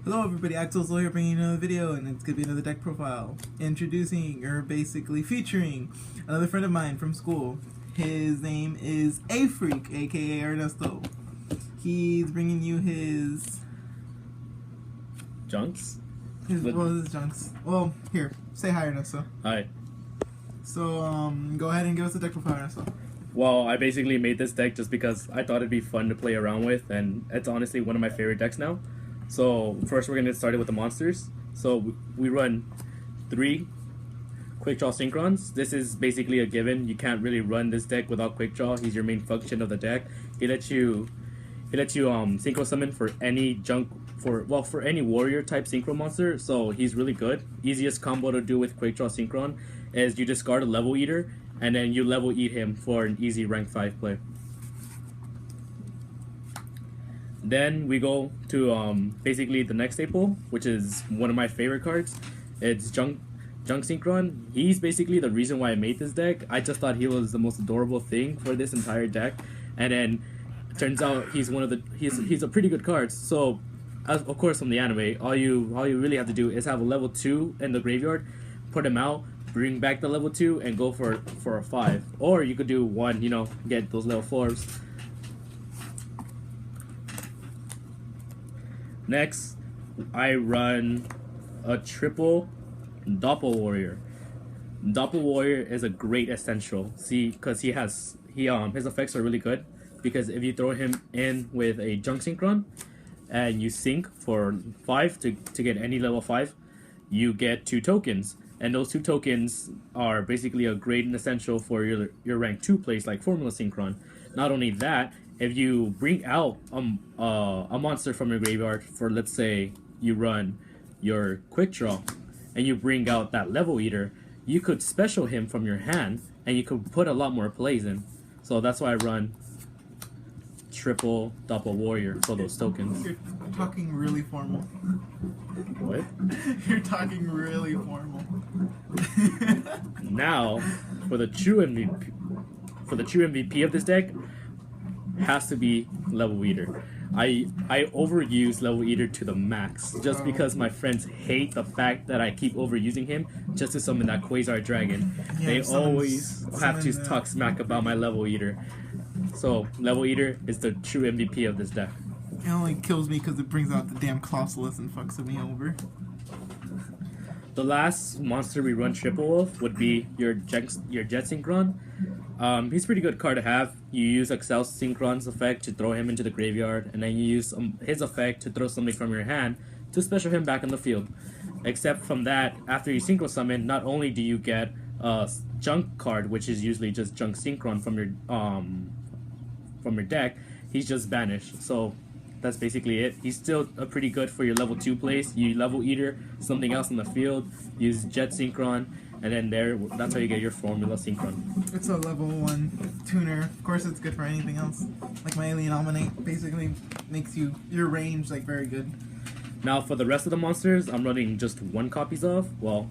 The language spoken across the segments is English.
Hello everybody, Accel Synchron here bringing you another video, and it's going to be another deck profile. Introducing, or basically featuring, another friend of mine from school. His name is Afreak, aka Ernesto. He's bringing you his... Junks? His junks. Well, here, say hi Ernesto. Hi. So, go ahead and give us a deck profile, Ernesto. Well, I basically made this deck just because I thought it'd be fun to play around with, and it's honestly one of my favorite decks now. So first we're going to get started with the monsters. So we run 3 Quickdraw Synchrons. This is basically a given. You can't really run this deck without Quickdraw. He's your main function of the deck. He lets you synchro summon for any for any warrior type synchro monster. So he's really good. Easiest combo to do with Quickdraw Synchron is you discard a level eater and then you level eat him for an easy rank 5 play. Then we go to basically the next staple, which is one of my favorite cards. It's Junk Synchron. He's basically the reason why I made this deck. I just thought he was the most adorable thing for this entire deck, and then it turns out he's a pretty good card. So, of course, from the anime, all you really have to do is have a level 2 in the graveyard, put him out, bring back the level 2, and go for a 5. Or you could do 1, get those level 4s. Next, I run a triple Doppel Warrior. Doppel Warrior is a great essential. See, because his effects are really good. Because if you throw him in with a Junk Synchron and you sync for 5 to get any level 5, you get 2 tokens. And those 2 tokens are basically a great and essential for your rank 2 plays like Formula Synchron. Not only that, if you bring out a monster from your graveyard for, let's say, you run your Quick Draw and you bring out that level eater, you could special him from your hand and you could put a lot more plays in. So that's why I run triple Doppel Warrior for those tokens. You're talking really formal. What? You're talking really formal. Now, for the true MVP of this deck, has to be level eater. I overuse level eater to the max just because my friends hate the fact that I keep overusing him just to summon that Quasar dragon. Yeah, they always have to talk smack about my level eater. So level eater is the true MVP of this deck. It only kills me because it brings out the damn Clausolas and fucks me over. The last monster we run triple of would be your Jet Synchron. He's a pretty good card to have. You use Accel Synchron's effect to throw him into the graveyard, and then you use his effect to throw something from your hand to special him back in the field. Except from that, after you synchro summon, not only do you get a Junk card, which is usually just Junk Synchron from your deck, he's just banished. So that's basically it. He's still pretty good for your level 2 plays. You level eater something else in the field, use Jet Synchron, and then that's how you get your Formula Synchron. It's a level 1 tuner. Of course, it's good for anything else. Like my Alien Almanate basically makes your range like very good. Now for the rest of the monsters, I'm running just 1 copies of. Well,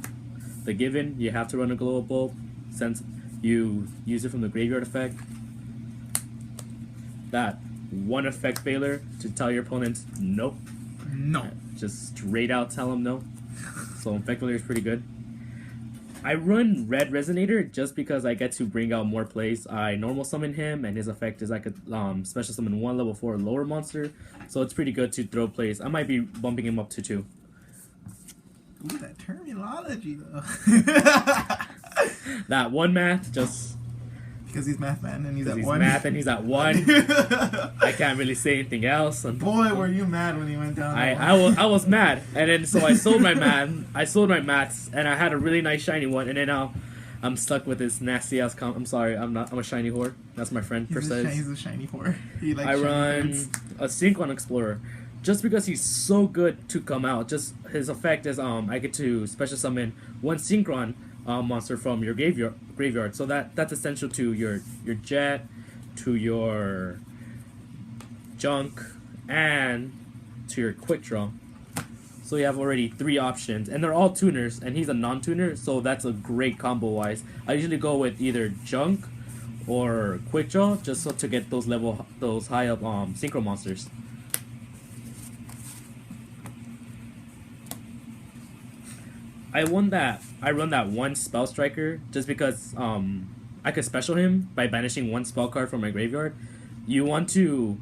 the given, you have to run a Global Bulb since you use it from the graveyard effect. That 1 effect failure to tell your opponents nope. No. Just straight out tell them no. So effect failure is pretty good. I run Red Resonator just because I get to bring out more plays. I normal summon him, and his effect is I could special summon 1 level 4 lower monster, so it's pretty good to throw plays. I might be bumping him up to 2. Ooh, that terminology though. That 1 math just because he's math man and he's at 1. He's math and he's at 1. I can't really say anything else. Boy, were you mad when he went down. I was mad, and then so I sold my maths, and I had a really nice shiny one, and then now I'm stuck with this nasty ass I'm sorry, I'm a shiny whore. That's my friend per se. He's a shiny whore. He likes I shiny run cards. a Synchron Explorer just because he's so good to come out. Just his effect is I get to special summon 1 Synchron monster from your graveyard. So that's essential to your Jet, to your Junk, and to your Quick Draw. So you have already 3 options, and they're all tuners, and he's a non-tuner, so that's a great combo wise. I usually go with either Junk or Quick Draw just so to get those high up synchro monsters. I run that one Spell Striker just because I could special him by banishing one spell card from my graveyard. You want to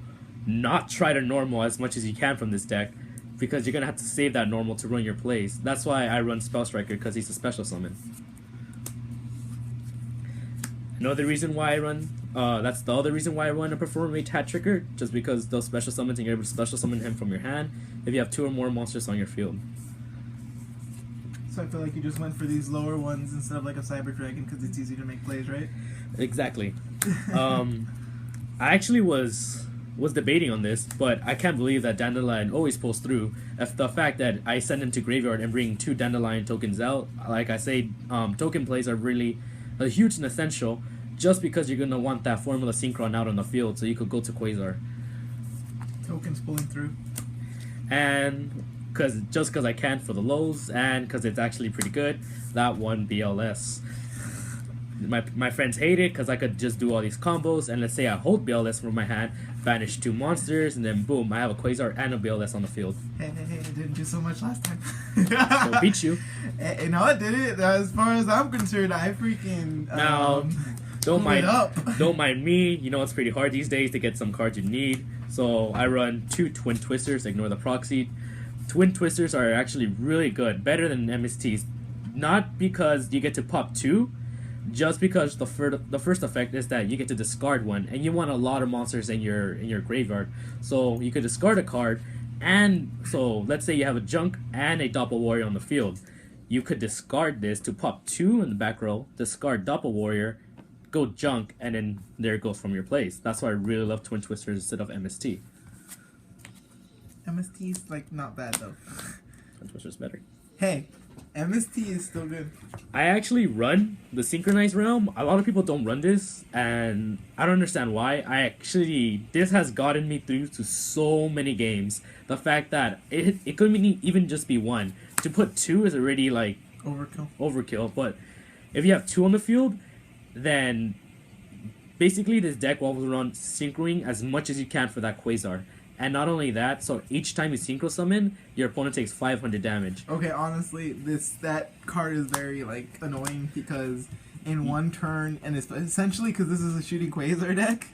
not try to normal as much as you can from this deck because you're gonna have to save that normal to run your plays. That's why I run Spell Striker, because he's a special summon. Another reason why I run that's the other reason why I run a Performapal Hat Tricker, just because those special summons and you're able to special summon him from your hand if you have 2 or more monsters on your field. So I feel like you just went for these lower ones instead of like a Cyber Dragon because it's easy to make plays, right? Exactly. I actually was debating on this, but I can't believe that Dandelion always pulls through. If the fact that I send him to graveyard and bring 2 Dandelion tokens out, like I say, token plays are really a huge and essential, just because you're gonna want that Formula Synchron out on the field, so you could go to Quasar. Tokens pulling through. And just because I can for the lows, and because it's actually pretty good, that one BLS. My friends hate it because I could just do all these combos, and let's say I hold BLS from my hand, banish 2 monsters, and then boom, I have a Quasar and a BLS on the field. Hey, I didn't do so much last time. So beat you. And no, I did it. As far as I'm concerned, I freaking now don't up. mind me. You know it's pretty hard these days to get some cards you need. So I run 2 Twin Twisters. Ignore the proxy. Twin Twisters are actually really good, better than MSTs. Not because you get to pop 2, just because the first effect is that you get to discard 1, and you want a lot of monsters in your graveyard. So you could discard a card, and so let's say you have a Junk and a Doppel Warrior on the field. You could discard this to pop 2 in the back row, discard Doppel Warrior, go Junk, and then there it goes from your place. That's why I really love Twin Twisters instead of MST. MST is like not bad though. Twin Twisters better. Hey, MST is still good. I actually run the Synchronize Realm. A lot of people don't run this, and I don't understand why. This has gotten me through to so many games. The fact that it couldn't even just be 1. To put 2 is already like overkill. But if you have 2 on the field, then basically this deck revolves around synchroing as much as you can for that Quasar. And not only that, so each time you synchro summon, your opponent takes 500 damage. Okay, honestly, that card is very like annoying because in 1 turn, and it's essentially because this is a shooting Quasar deck,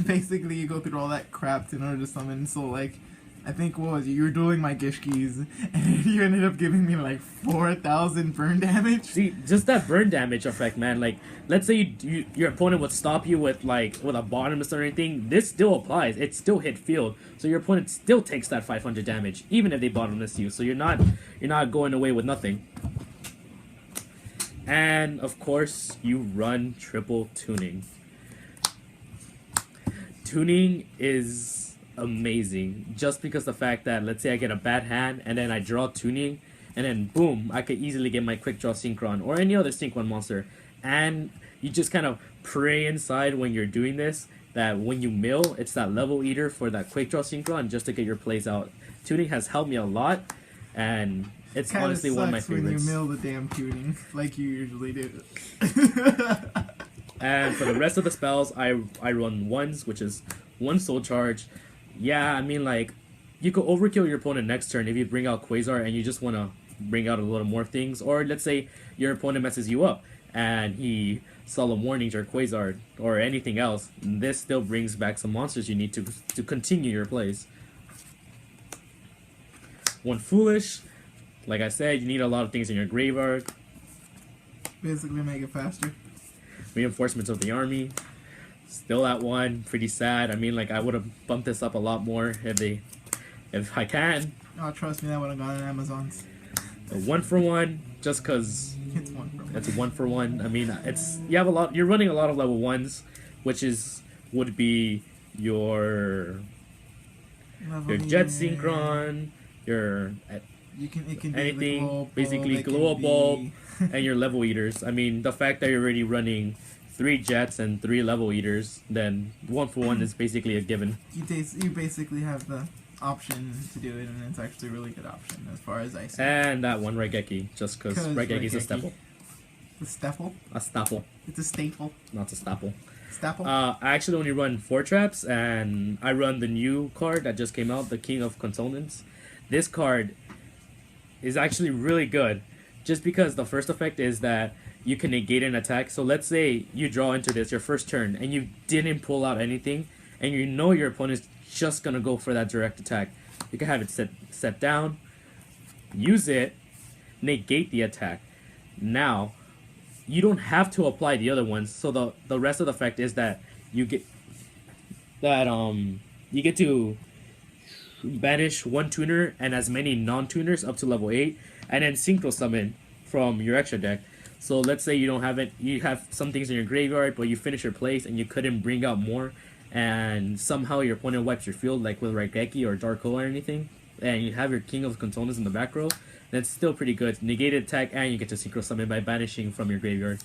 basically you go through all that crap in order to summon. So like, I think what was it? You were dueling my Gishkis, and you ended up giving me like 4,000 burn damage. See, just that burn damage effect, man. Like, let's say your opponent would stop you with a bottomless or anything. This still applies. It still hit field, so your opponent still takes that 500 damage, even if they bottomless you. So you're not going away with nothing. And of course, you run triple tuning. Tuning is amazing, just because the fact that let's say I get a bad hand and then I draw tuning, and then boom, I could easily get my Quickdraw Synchron or any other Synchron monster, and you just kind of pray inside when you're doing this that when you mill, it's that level eater for that Quickdraw Synchron just to get your plays out. Tuning has helped me a lot, and it's Kinda honestly one of my sucks when favorites. you mill the damn tuning like you usually do. And for the rest of the spells, I run 1s, which is 1 Soul Charge. Yeah, I mean, like, you could overkill your opponent next turn if you bring out Quasar and you just want to bring out a little more things. Or let's say your opponent messes you up and he Solemn Warnings or Quasar or anything else. This still brings back some monsters you need to continue your plays. 1 Foolish. Like I said, you need a lot of things in your graveyard. Basically make it faster. Reinforcements of the army. Still at 1, pretty sad. I mean, like, I would have bumped this up a lot more if I can. Oh, trust me, that would have gone on Amazon's. A 1 for 1, just cause It's 1 for 1. it's a 1 for 1. I mean, you're running a lot of level 1s, which would be your Jet Synchron, it can anything, basically glow bulb, and your level eaters. I mean, the fact that you're already running 3 Jets and 3 level eaters, then 1 for 1 is basically a given. You basically have the option to do it, and it's actually a really good option as far as I see. And that 1 Raigeki, just because Raigeki is a staple. The staple? A staple. It's a staple. Not a staple. Staple? I actually only run 4 traps, and I run the new card that just came out, the King of Consonance. This card is actually really good, just because the first effect is that you can negate an attack. So let's say you draw into this your first turn and you didn't pull out anything, and you know your opponent's just gonna go for that direct attack. You can have it set down, use it, negate the attack. Now, you don't have to apply the other ones. So the rest of the effect is that you get to banish one tuner and as many non-tuners up to level 8, and then synchro summon from your extra deck. So let's say you don't have it, you have some things in your graveyard, but you finish your place and you couldn't bring out more, and somehow your opponent wipes your field, like with Raigeki or Darko or anything, and you have your King of Consonance in the back row, that's still pretty good. Negated attack, and you get to synchro summon by banishing from your graveyard.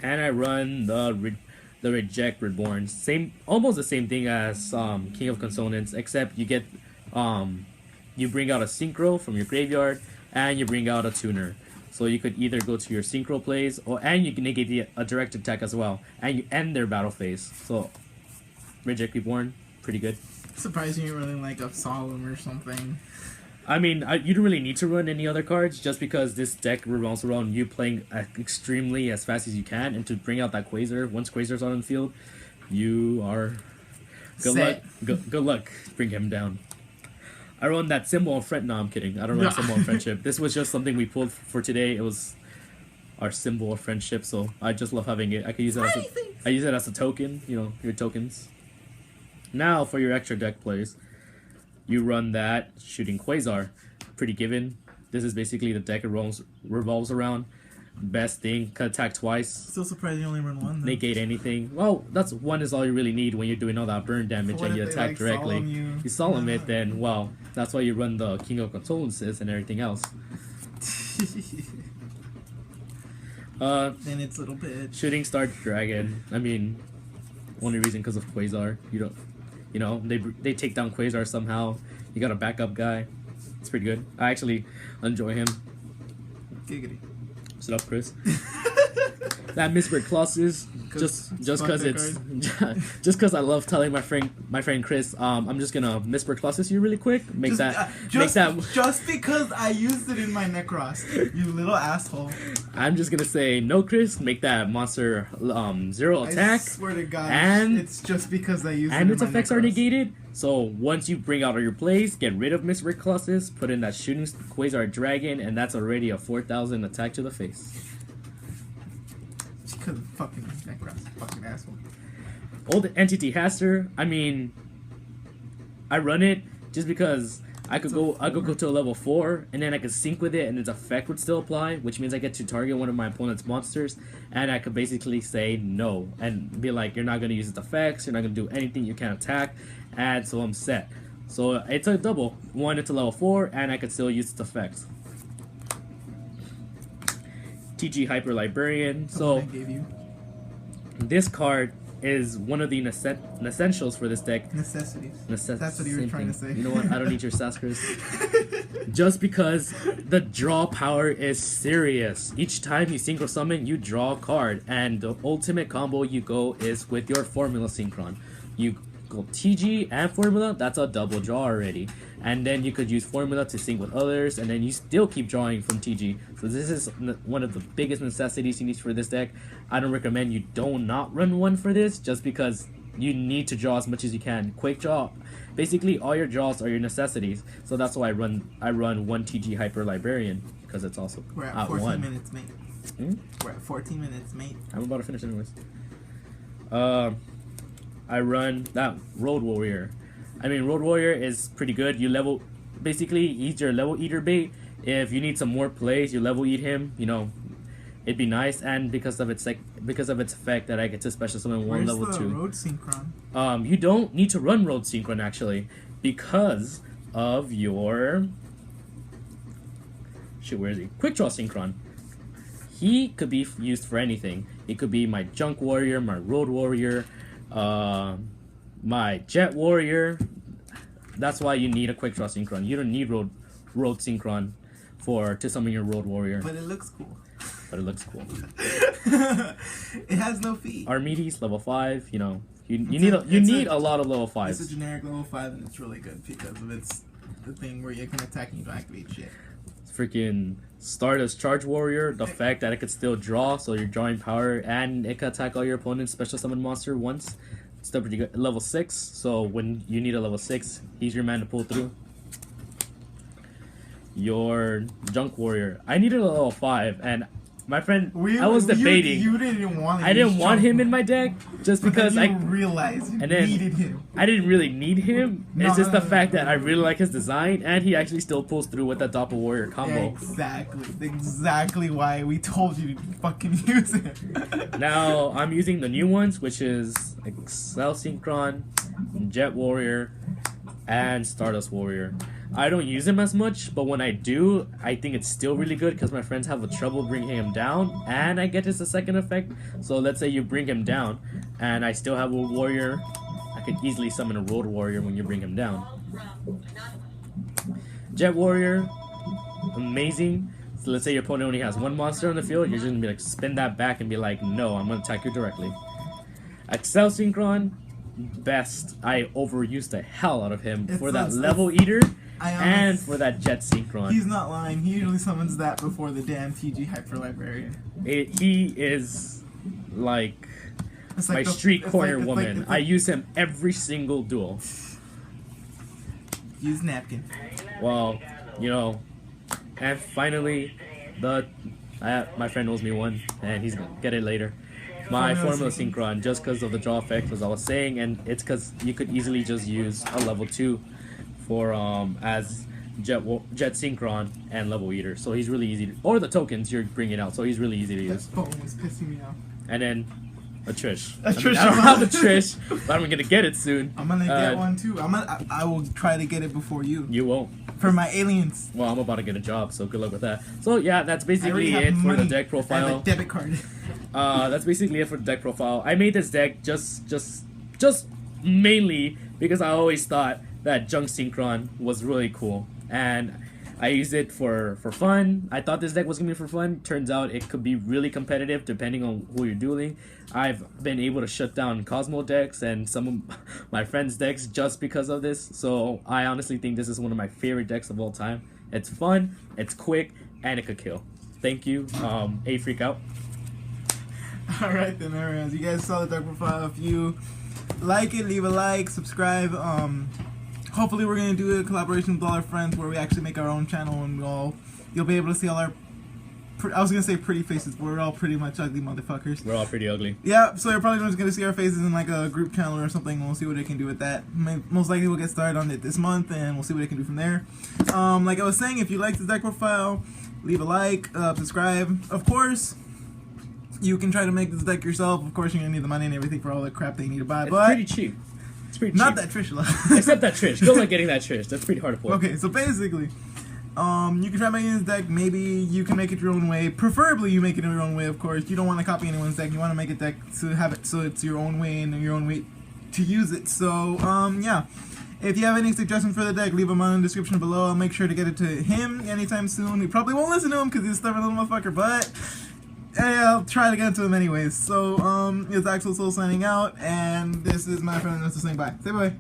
And I run the Reject Reborn. Almost the same thing as King of Consonance, except you get you bring out a synchro from your graveyard, and you bring out a tuner. So you could either go to your synchro plays, and you can negate a direct attack as well, and you end their battle phase. So Reject Reborn, pretty good. Surprising you're running like a Solemn or something. I mean, you don't really need to run any other cards, just because this deck revolves around you playing extremely as fast as you can, and to bring out that Quasar. Once Quasar's on the field, you are good luck. Bring him down. I run that Symbol of Friend. No, I'm kidding. I don't run Symbol of Friendship. This was just something we pulled for today. It was our Symbol of Friendship, so I just love having it. I could use it I use it as a token. You know, your tokens. Now for your extra deck plays, you run that Shooting Quasar. Pretty given. This is basically the deck it revolves around. Best thing, can attack twice. Still surprised you only run one, though. Negate anything. Well, that's one is all you really need when you're doing all that burn damage and you attack directly. You solemn it, then, well, that's why you run the King of Consolances and everything else. Then it's little bitch. Shooting Star Dragon. I mean, only reason because of Quasar. You know, they take down Quasar somehow. You got a backup guy. It's pretty good. I actually enjoy him. Giggity. What's up, Chris? That Misbreak Clausolas, just because I love telling my friend Chris, I'm just gonna Misbreak Clausolas you really quick. Just because I used it in my Necros, you little asshole. I'm just gonna say no, Chris. Make that monster 0 attack. I swear to God, and it's just because I used it. And its effects are negated. So once you bring out all your plays, get rid of Misbreak Clausolas, put in that Shooting Quasar Dragon, and that's already a 4,000 attack to the face. Because fucking Necros, fucking asshole. Old Entity Hastorr. I mean, I run it just because I could go to a level 4, and then I could sync with it, and its effect would still apply, which means I get to target one of my opponent's monsters, and I could basically say no, and be like, you're not going to use its effects, you're not going to do anything, you can't attack, and so I'm set. So it's a double. One, it's a level 4, and I could still use its effects. TG Hyper Librarian. So this card is one of the essentials for this deck. Necessities. That's what you were trying to say. You know what? I don't need your sass, Chris. Just because the draw power is serious. Each time you synchro summon, you draw a card, and the ultimate combo you go is with your Formula Synchron. You go TG and Formula, that's a double draw already. And then you could use Formula to sync with others, and then you still keep drawing from TG. So this is one of the biggest necessities you need for this deck. I don't recommend you not run one for this, just because you need to draw as much as you can. Quick draw. Basically, all your draws are your necessities. So that's why I run one TG Hyper Librarian, because it's also We're at 14 minutes, mate. Hmm? We're at 14 minutes, mate. I'm about to finish anyways. I run that Road Warrior. I mean, Road Warrior is pretty good. Basically, he's your level eater bait. If you need some more plays, you level eat him. You know, it'd be nice. And because of its effect, that I get to special summon one level 2. Where's the Road Synchron? You don't need to run Road Synchron actually, because of your where is he? Quickdraw Synchron. He could be used for anything. It could be my Junk Warrior, my Road Warrior, my Jet Warrior. That's why you need a Quickdraw Synchron. You don't need Road Synchron to summon your Road Warrior. But it looks cool. It has no feet. Armades, level 5. You know, you need a lot of level 5s. It's a generic level 5, and it's really good because of its thing where you can attack and you don't activate shit. Freaking Stardust Charge Warrior, the fact that it could still draw, so you're drawing power, and it can attack all your opponent's special summon monster once. It's still pretty good. Level 6, so when you need a level 6, he's your man to pull through. Your Junk Warrior. I needed a level 5, and my friend, I was debating. You didn't want. I didn't want him in my deck just because I realized you then needed him. I didn't really need him. It's just the fact that I really like his design, and he actually still pulls through with that Doppel Warrior combo. Exactly why we told you to fucking use it. Now I'm using the new ones, which is Accel Synchron, Jet Warrior, and Stardust Warrior. I don't use him as much, but when I do, I think it's still really good because my friends have a trouble bringing him down, and I get his second effect. So let's say you bring him down, and I still have a warrior. I could easily summon a Road Warrior when you bring him down. Jet Warrior, amazing. So let's say your opponent only has one monster on the field, you're just gonna be like, spin that back and be like, no, I'm gonna attack you directly. Accel Synchron, best. I overused the hell out of him for that level eater. And for that Jet Synchron. He's not lying. He usually summons that before the damn TG Hyper Librarian. He is like my street corner woman. I use him every single duel. Use napkin. Well, you know, and finally, my friend owes me one, and he's gonna get it later. My Formula Synchron, just because of the draw effect, as I was saying, and it's because you could easily just use a level 2 for as Jet Synchron and level eater, so he's really easy to, or the tokens you're bringing out, so he's really easy to use. That phone was pissing me off. And then a Trish. I don't have a Trish, but I'm gonna get it soon. I'm gonna get one too. I will try to get it before you. You won't. For my aliens. Well, I'm about to get a job, so good luck with that. So yeah, that's basically it for the deck profile. I have a debit card. That's basically it for the deck profile. I made this deck just mainly because I always thought that Junk Synchron was really cool, and I used it for fun. I thought this deck was gonna be for fun. Turns out it could be really competitive depending on who you're dueling. I've been able to shut down Cosmo decks and some of my friends' decks just because of this. So I honestly think this is one of my favorite decks of all time. It's fun, it's quick, and it could kill. Thank you. Afreak out. Alright then, everyone. You guys saw the deck profile. If you like it, leave a like, subscribe. Hopefully we're going to do a collaboration with all our friends where we actually make our own channel, and you'll be able to see all our, I was going to say pretty faces, but we're all pretty much ugly motherfuckers. We're all pretty ugly. Yeah, so you're probably just going to see our faces in like a group channel or something, and we'll see what they can do with that. Most likely we'll get started on it this month, and we'll see what they can do from there. Like I was saying, if you like this deck profile, leave a like, subscribe. Of course, you can try to make this deck yourself. Of course, you're going to need the money and everything for all the crap that you need to buy. It's pretty cheap. It's pretty cheap. Not that Trish. Except that Trish. Good luck getting that Trish. That's pretty hard to pull. Okay, so basically, you can try making this deck. Maybe you can make it your own way. Preferably, you make it in your own way, of course. You don't want to copy anyone's deck. You want to make a deck to have it so it's your own way and your own way to use it. So, yeah. If you have any suggestions for the deck, leave them on in the description below. I'll make sure to get it to him anytime soon. He probably won't listen to him because he's a stubborn little motherfucker, but I'll try to get to him anyways. So, it's Accel signing out, and this is my friend Ernesto saying bye. Say bye.